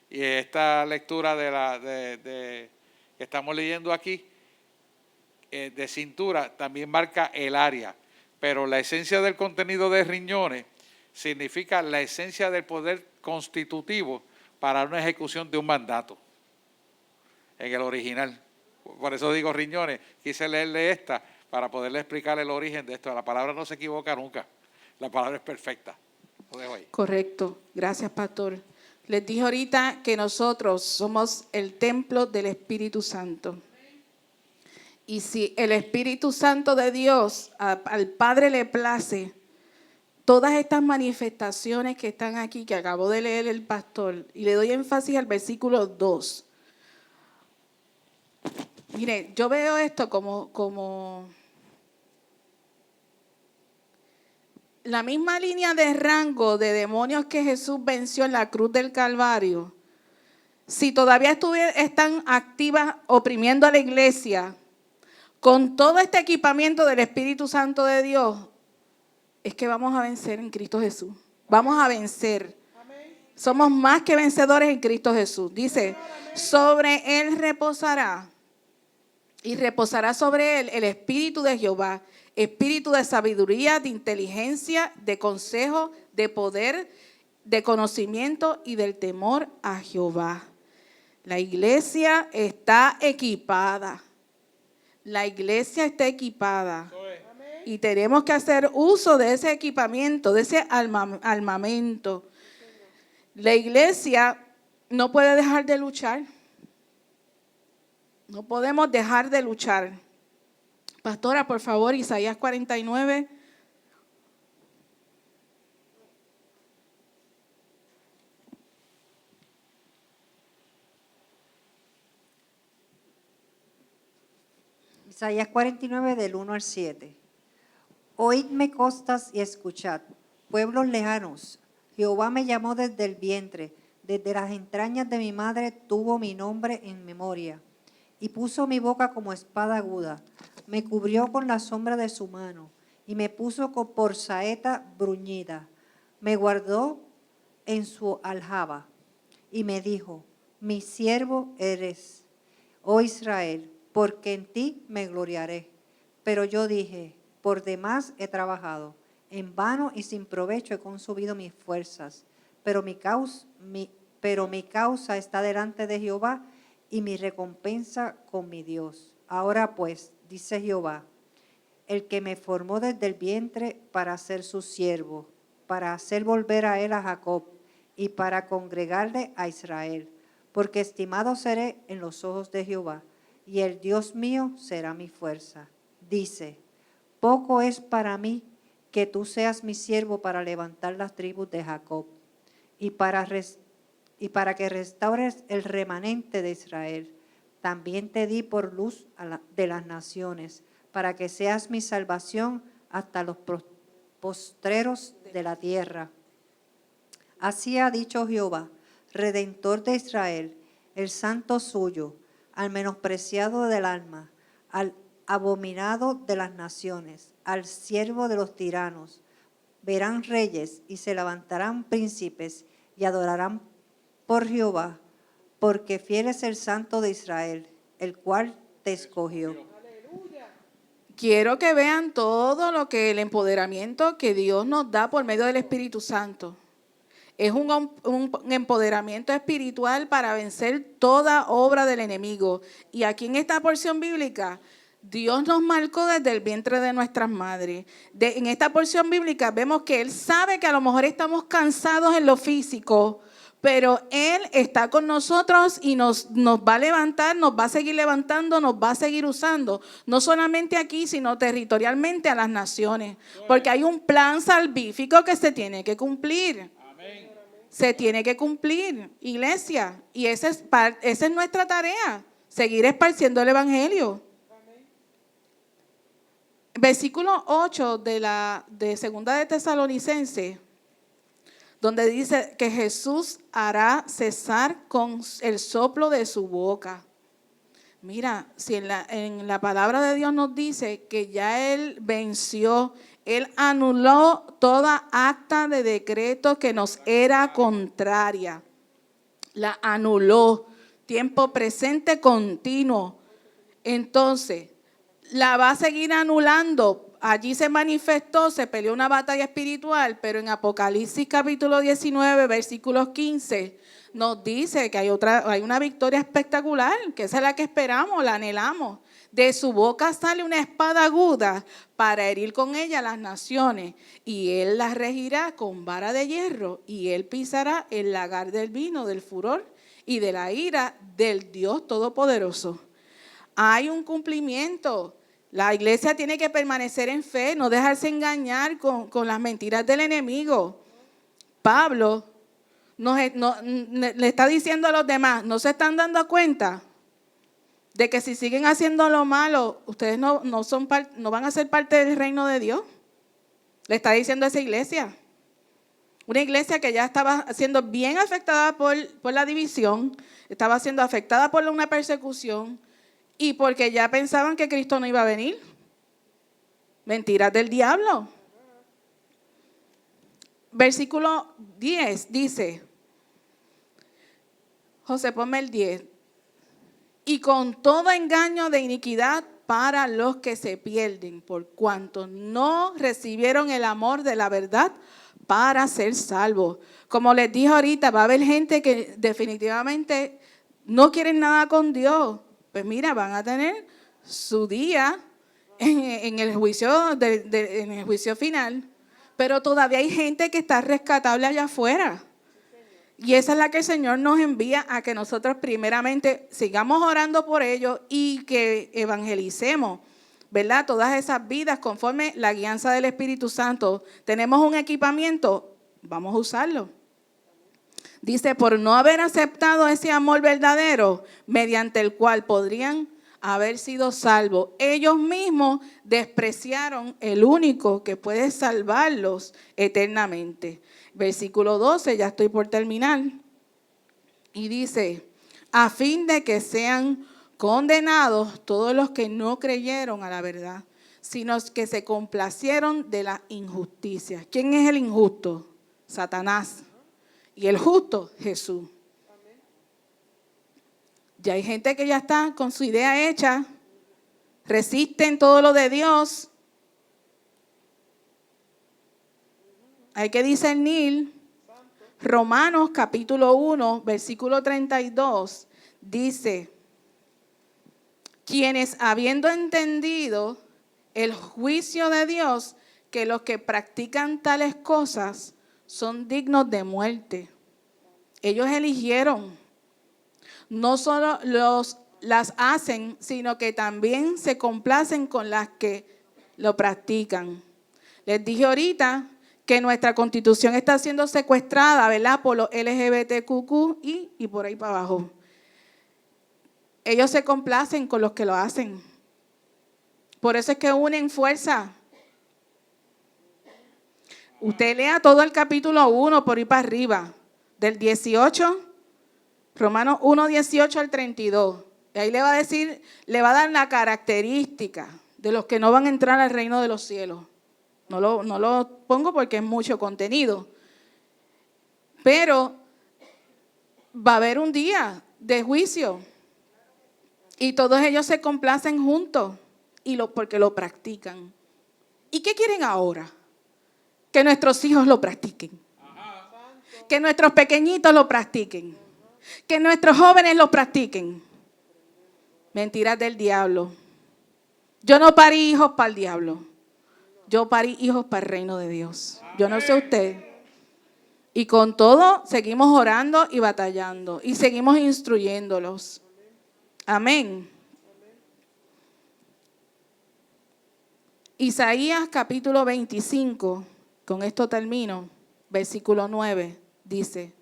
Y esta lectura que estamos leyendo aquí, de cintura, también marca el área. Pero la esencia del contenido de riñones significa la esencia del poder constitutivo para una ejecución de un mandato. En el original. Por eso digo riñones. Quise leerle esta para poderle explicar el origen de esto. La palabra no se equivoca nunca. La palabra es perfecta. Lo dejo ahí. Correcto. Gracias, pastor. Les dije ahorita que nosotros somos el templo del Espíritu Santo. Y si el Espíritu Santo de Dios al Padre le place, todas estas manifestaciones que están aquí, que acabó de leer el pastor, y le doy énfasis al versículo 2. Mire, yo veo esto como la misma línea de rango de demonios que Jesús venció en la cruz del Calvario. Si todavía están activas oprimiendo a la iglesia, con todo este equipamiento del Espíritu Santo de Dios, es que vamos a vencer en Cristo Jesús. Vamos a vencer. Somos más que vencedores en Cristo Jesús. Dice, sobre él reposará. Y reposará sobre él el Espíritu de Jehová, espíritu de sabiduría, de inteligencia, de consejo, de poder, de conocimiento y del temor a Jehová. La iglesia está equipada. La iglesia está equipada. Y tenemos que hacer uso de ese equipamiento, de ese armamento. La iglesia no puede dejar de luchar. No podemos dejar de luchar. Pastora, por favor, Isaías 49. Isaías 49 del 1 al 7. Oídme costas y escuchad, pueblos lejanos. Jehová me llamó desde el vientre, desde las entrañas de mi madre tuvo mi nombre en memoria. Y puso mi boca como espada aguda, me cubrió con la sombra de su mano, y me puso por saeta bruñida. Me guardó en su aljaba, y me dijo, mi siervo eres, oh Israel, porque en ti me gloriaré. Pero yo dije, por demás he trabajado, en vano y sin provecho he consumido mis fuerzas, pero mi causa está delante de Jehová, y mi recompensa con mi Dios. Ahora pues, dice Jehová, el que me formó desde el vientre para ser su siervo, para hacer volver a él a Jacob y para congregarle a Israel, porque estimado seré en los ojos de Jehová, y el Dios mío será mi fuerza. Dice, poco es para mí que tú seas mi siervo para levantar las tribus de Jacob y para que restaures el remanente de Israel. También te di por luz de las naciones, para que seas mi salvación hasta los postreros de la tierra. Así ha dicho Jehová, Redentor de Israel, el santo suyo, al menospreciado del alma, al abominado de las naciones, al siervo de los tiranos. Verán reyes y se levantarán príncipes y adorarán por Jehová, porque fiel es el Santo de Israel, el cual te escogió. Quiero que vean todo lo que el empoderamiento que Dios nos da por medio del Espíritu Santo. Es un empoderamiento espiritual para vencer toda obra del enemigo. Y aquí en esta porción bíblica Dios nos marcó desde el vientre de nuestras madres. En esta porción bíblica vemos que Él sabe que a lo mejor estamos cansados en lo físico, pero Él está con nosotros y nos va a levantar, nos va a seguir levantando, nos va a seguir usando. No solamente aquí, sino territorialmente a las naciones. Porque hay un plan salvífico que se tiene que cumplir. Se tiene que cumplir, iglesia. Y esa es nuestra tarea, seguir esparciendo el evangelio. Versículo 8 de Segunda de Tesalonicenses, donde dice que Jesús hará cesar con el soplo de su boca. Mira, si en la palabra de Dios nos dice que ya Él venció, Él anuló toda acta de decreto que nos era contraria. La anuló, tiempo presente continuo. Entonces, la va a seguir anulando. Allí se manifestó, se peleó una batalla espiritual, pero en Apocalipsis capítulo 19, versículos 15, nos dice que hay una victoria espectacular, que esa es la que esperamos, la anhelamos. De su boca sale una espada aguda para herir con ella las naciones, y Él las regirá con vara de hierro, y Él pisará el lagar del vino, del furor y de la ira del Dios Todopoderoso. Hay un cumplimiento. La iglesia tiene que permanecer en fe, no dejarse engañar con las mentiras del enemigo. Pablo le está diciendo a los demás, ¿no se están dando cuenta de que si siguen haciendo lo malo, ustedes no van a ser parte del reino de Dios? Le está diciendo a esa iglesia. Una iglesia que ya estaba siendo bien afectada por la división, estaba siendo afectada por una persecución, y porque ya pensaban que Cristo no iba a venir. Mentiras del diablo. Versículo 10 dice, José, ponme el 10. Y con todo engaño de iniquidad para los que se pierden, por cuanto no recibieron el amor de la verdad para ser salvos. Como les dije ahorita, va a haber gente que definitivamente no quieren nada con Dios. Pues mira, van a tener su día en el juicio en el juicio final, pero todavía hay gente que está rescatable allá afuera. Y esa es la que el Señor nos envía a que nosotros primeramente sigamos orando por ellos y que evangelicemos, ¿verdad? Todas esas vidas conforme la guianza del Espíritu Santo. Tenemos un equipamiento, vamos a usarlo. Dice, por no haber aceptado ese amor verdadero, mediante el cual podrían haber sido salvos, ellos mismos despreciaron el único que puede salvarlos eternamente. Versículo 12, ya estoy por terminar. Y dice, a fin de que sean condenados todos los que no creyeron a la verdad, sino que se complacieron de la injusticia. ¿Quién es el injusto? Satanás. Y el justo, Jesús. Ya hay gente que ya está con su idea hecha, resisten todo lo de Dios. Hay que discernir. Romanos capítulo 1, versículo 32, dice, quienes habiendo entendido el juicio de Dios, que los que practican tales cosas son dignos de muerte. Ellos eligieron, no solo las hacen, sino que también se complacen con las que lo practican. Les dije ahorita que nuestra constitución está siendo secuestrada, ¿verdad? Por los LGBTQ y por ahí para abajo. Ellos se complacen con los que lo hacen. Por eso es que unen fuerza. Usted lea todo el capítulo 1 por ahí para arriba, del 18, Romanos 1, 18 al 32. Y ahí le va a dar la característica de los que no van a entrar al reino de los cielos. No lo pongo porque es mucho contenido. Pero va a haber un día de juicio. Y todos ellos se complacen juntos porque lo practican. ¿Y qué quieren ahora? Que nuestros hijos lo practiquen. Que nuestros pequeñitos lo practiquen. Que nuestros jóvenes lo practiquen. Mentiras del diablo. Yo no parí hijos para el diablo. Yo parí hijos para el reino de Dios. Yo no sé usted. Y con todo, seguimos orando y batallando. Y seguimos instruyéndolos. Amén. Isaías capítulo 25, con esto termino, versículo 9, dice: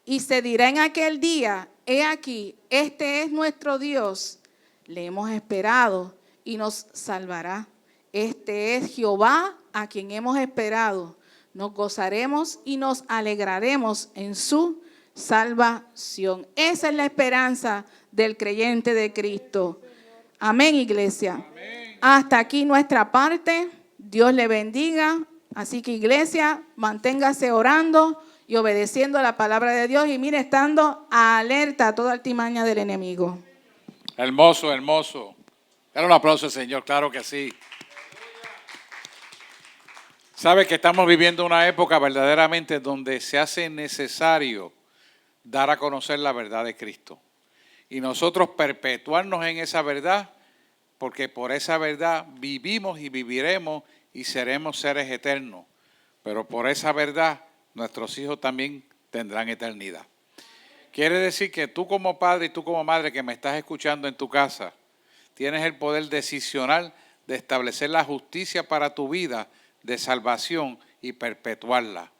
y se dirá en aquel día, he aquí, este es nuestro Dios, le hemos esperado y nos salvará. Este es Jehová a quien hemos esperado. Nos gozaremos y nos alegraremos en su salvación. Esa es la esperanza del creyente de Cristo. Amén, iglesia. Amén. Hasta aquí nuestra parte. Dios le bendiga. Así que, iglesia, manténgase orando y obedeciendo a la palabra de Dios. Y mire, estando alerta a toda altimaña del enemigo. Hermoso, hermoso. Dale un aplauso al Señor, claro que sí. Sabe que estamos viviendo una época verdaderamente donde se hace necesario dar a conocer la verdad de Cristo. Y nosotros perpetuarnos en esa verdad, porque por esa verdad vivimos y viviremos y seremos seres eternos. Pero por esa verdad nuestros hijos también tendrán eternidad. Quiere decir que tú como padre y tú como madre que me estás escuchando en tu casa, tienes el poder decisional de establecer la justicia para tu vida de salvación y perpetuarla.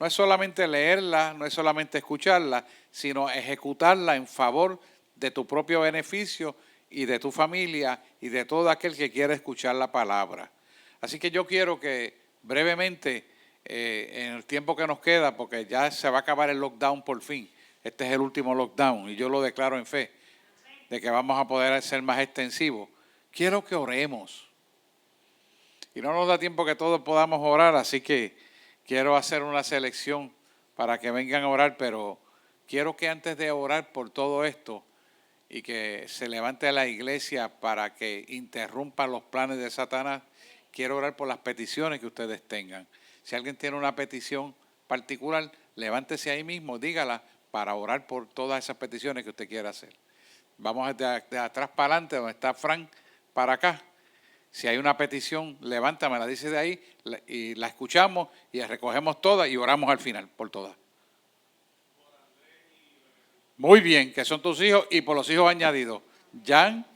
No es solamente leerla, no es solamente escucharla, sino ejecutarla en favor de tu propio beneficio y de tu familia y de todo aquel que quiera escuchar la palabra. Así que yo quiero que brevemente, en el tiempo que nos queda, porque ya se va a acabar el lockdown por fin, este es el último lockdown y yo lo declaro en fe, de que vamos a poder ser más extensivos, quiero que oremos. Y no nos da tiempo que todos podamos orar, así que quiero hacer una selección para que vengan a orar, pero quiero que antes de orar por todo esto y que se levante la iglesia para que interrumpa los planes de Satanás, quiero orar por las peticiones que ustedes tengan. Si alguien tiene una petición particular, levántese ahí mismo, dígala para orar por todas esas peticiones que usted quiera hacer. Vamos de atrás para adelante, donde está Frank, para acá. Si hay una petición, levántamela, dice de ahí, y la escuchamos y la recogemos todas y oramos al final por todas. Muy bien, que son tus hijos y por los hijos añadidos, Jan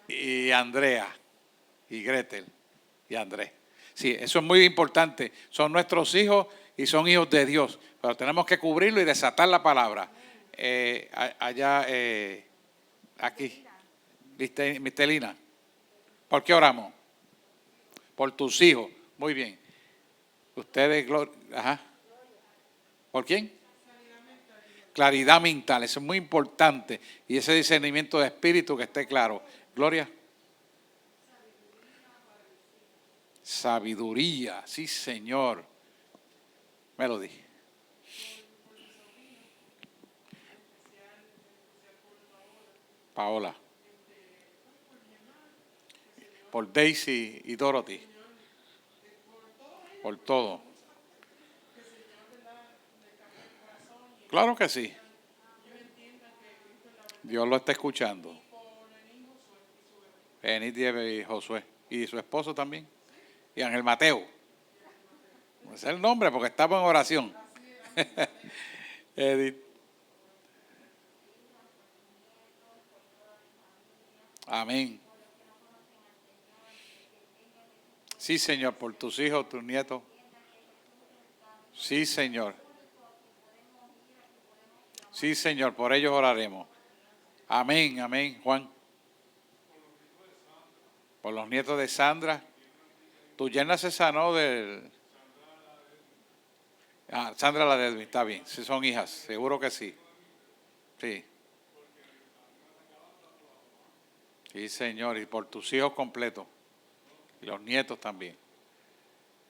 y Andrea y Gretel y Andrés. Sí, eso es muy importante. Son nuestros hijos y son hijos de Dios, pero tenemos que cubrirlo y desatar la palabra. Allá, aquí, Mistelina. ¿Por qué oramos? Por tus hijos. Muy bien. Ustedes, ajá. ¿Por quién? Claridad mental. Eso es muy importante. Y ese discernimiento de espíritu que esté claro. Gloria. Sabiduría. Sí, Señor. Melody. Paola. Por Daisy y Dorothy. Por todo. Claro que sí. Dios lo está escuchando. Enid y Josué. Y su esposo también. Y Ángel Mateo. Ese es el nombre porque estamos en oración. Edith. Amén. Sí, Señor, por tus hijos, tus nietos. Sí, Señor. Sí, Señor, por ellos oraremos. Amén, amén, Juan. Por los nietos de Sandra. Tu yerna se sanó del... Sandra la de Edwin, está bien. Si son hijas, seguro que sí. Sí. Sí, Señor, y por tus hijos completos. Y los nietos también.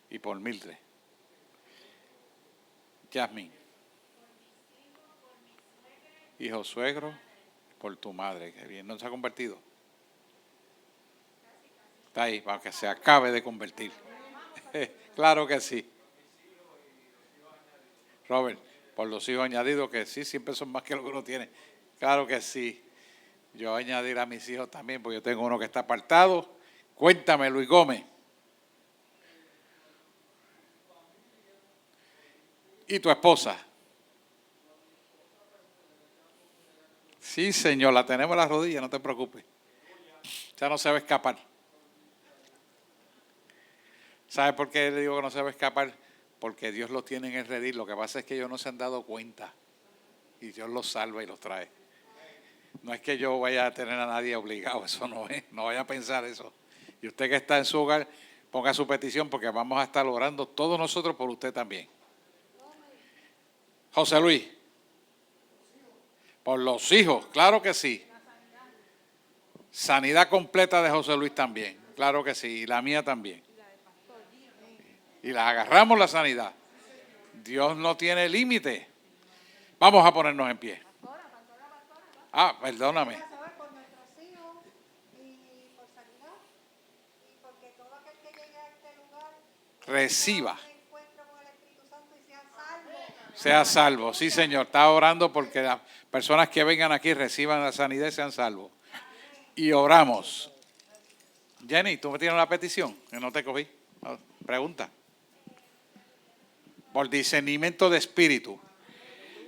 Y por Mildred. Jasmine. Hijo suegro, por tu madre, que bien, no se ha convertido. Está ahí, para que se acabe de convertir. Claro que sí. Robert, por los hijos añadidos, que sí, siempre son más que lo que uno tiene. Claro que sí. Yo añadir a mis hijos también, porque yo tengo uno que está apartado. Cuéntame, Luis Gómez. ¿Y tu esposa? Sí, Señor, la tenemos en las rodillas, no te preocupes. Ya no se va a escapar. ¿Sabes por qué le digo que no se va a escapar? Porque Dios los tiene en el redil. Lo que pasa es que ellos no se han dado cuenta. Y Dios los salva y los trae. No es que yo vaya a tener a nadie obligado, eso no es. No vaya a pensar eso. Y usted que está en su hogar, ponga su petición porque vamos a estar orando todos nosotros por usted también. José Luis. Por los hijos, claro que sí. Sanidad completa de José Luis también, claro que sí, y la mía también. Y las agarramos la sanidad. Dios no tiene límite. Vamos a ponernos en pie. Ah, perdóname. Por nuestros hijos y por sanidad y porque todo aquel que llegue a este lugar Reciba. encuentre con el Espíritu Santo y sea salvo. Sea salvo, sí Señor, está orando porque las personas que vengan aquí reciban la sanidad y sean salvos. Y oramos. Jenny, ¿tú me tienes una petición? Que no te cogí. Pregunta. Por discernimiento de espíritu.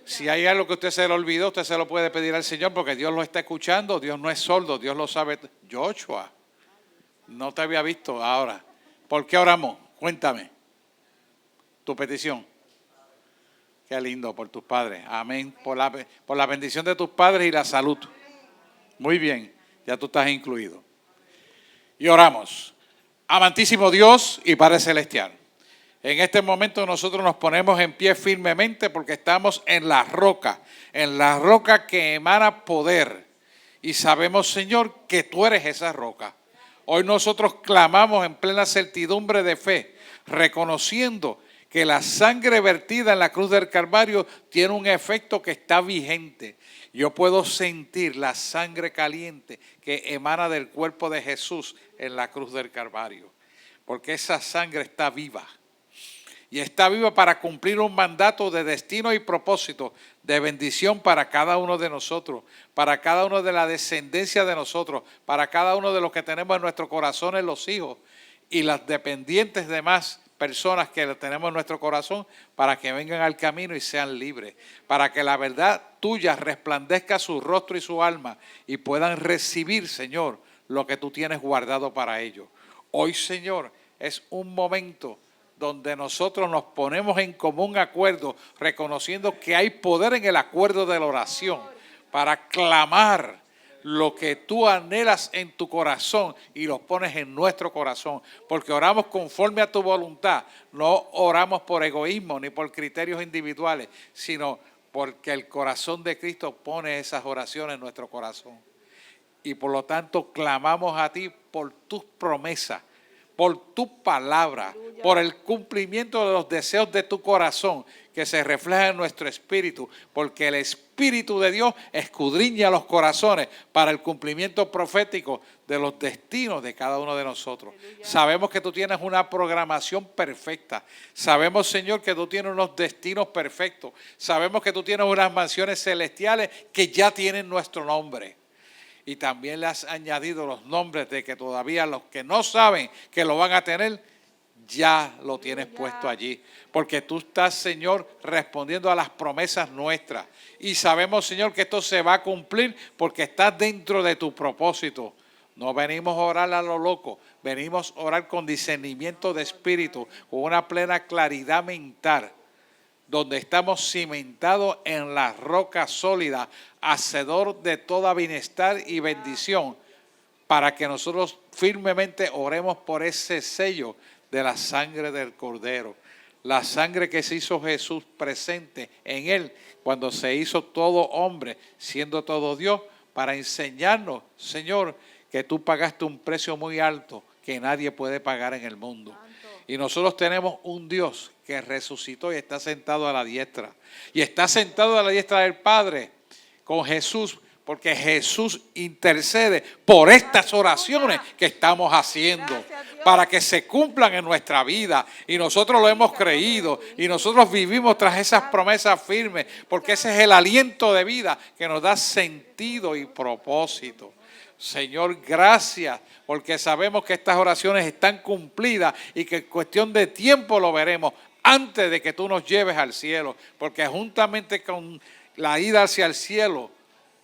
Si hay algo que usted se le olvidó, usted se lo puede pedir al Señor porque Dios lo está escuchando. Dios no es sordo, Dios lo sabe. Joshua, no te había visto ahora. ¿Por qué oramos? Cuéntame. Tu petición. Qué lindo por tus padres. Amén. Por la bendición de tus padres y la salud. Muy bien. Ya tú estás incluido. Y oramos. Amantísimo Dios y Padre Celestial. En este momento nosotros nos ponemos en pie firmemente porque estamos en la roca que emana poder. Y sabemos, Señor, que tú eres esa roca. Hoy nosotros clamamos en plena certidumbre de fe, reconociendo que la sangre vertida en la cruz del Calvario tiene un efecto que está vigente. Yo puedo sentir la sangre caliente que emana del cuerpo de Jesús en la cruz del Calvario, porque esa sangre está viva. Y está viva para cumplir un mandato de destino y propósito, de bendición para cada uno de nosotros, para cada uno de la descendencia de nosotros, para cada uno de los que tenemos en nuestro corazón en los hijos y las dependientes demás personas que tenemos en nuestro corazón, para que vengan al camino y sean libres, para que la verdad tuya resplandezca su rostro y su alma y puedan recibir, Señor, lo que tú tienes guardado para ellos. Hoy, Señor, es un momento donde nosotros nos ponemos en común acuerdo, reconociendo que hay poder en el acuerdo de la oración para clamar lo que tú anhelas en tu corazón y lo pones en nuestro corazón, porque oramos conforme a tu voluntad, no oramos por egoísmo ni por criterios individuales, sino porque el corazón de Cristo pone esas oraciones en nuestro corazón. Y por lo tanto clamamos a ti por tus promesas, por tu palabra, por el cumplimiento de los deseos de tu corazón que se refleja en nuestro espíritu, porque el Espíritu de Dios escudriña los corazones para el cumplimiento profético de los destinos de cada uno de nosotros. Sabemos que tú tienes una programación perfecta. Sabemos, Señor, que tú tienes unos destinos perfectos. Sabemos que tú tienes unas mansiones celestiales que ya tienen nuestro nombre. Y también le has añadido los nombres de que todavía los que no saben que lo van a tener, ya lo tienes puesto allí. Porque tú estás, Señor, respondiendo a las promesas nuestras. Y sabemos, Señor, que esto se va a cumplir porque estás dentro de tu propósito. No venimos a orar a lo loco, venimos a orar con discernimiento de espíritu, con una plena claridad mental, donde estamos cimentados en la roca sólida, hacedor de toda bienestar y bendición, para que nosotros firmemente oremos por ese sello de la sangre del Cordero, la sangre que se hizo Jesús presente en él cuando se hizo todo hombre, siendo todo Dios, para enseñarnos, Señor, que tú pagaste un precio muy alto que nadie puede pagar en el mundo. Y nosotros tenemos un Dios que resucitó y está sentado a la diestra. Y está sentado a la diestra del Padre con Jesús porque Jesús intercede por estas oraciones que estamos haciendo, para que se cumplan en nuestra vida. Y nosotros lo hemos creído y nosotros vivimos tras esas promesas firmes, porque ese es el aliento de vida que nos da sentido y propósito. Señor, gracias, porque sabemos que estas oraciones están cumplidas y que en cuestión de tiempo lo veremos antes de que tú nos lleves al cielo, porque juntamente con la ida hacia el cielo,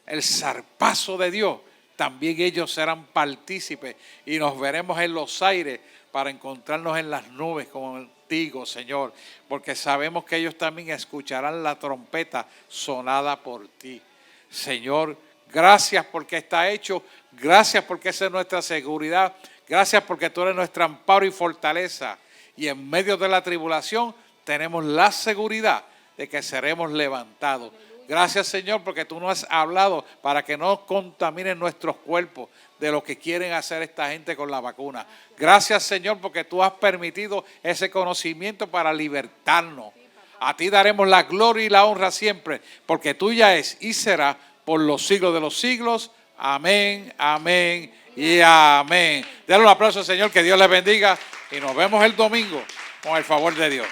el zarpazo de Dios, también ellos serán partícipes y nos veremos en los aires para encontrarnos en las nubes contigo, Señor, porque sabemos que ellos también escucharán la trompeta sonada por ti. Señor, gracias porque está hecho, gracias porque esa es nuestra seguridad, gracias porque tú eres nuestro amparo y fortaleza. Y en medio de la tribulación tenemos la seguridad de que seremos levantados. Gracias, Señor, porque tú nos has hablado para que no contaminen nuestros cuerpos de lo que quieren hacer esta gente con la vacuna. Gracias, Señor, porque tú has permitido ese conocimiento para libertarnos. A ti daremos la gloria y la honra siempre, porque tuya es y será por los siglos de los siglos. Amén, amén y amén. Denle un aplauso al Señor, que Dios les bendiga y nos vemos el domingo con el favor de Dios.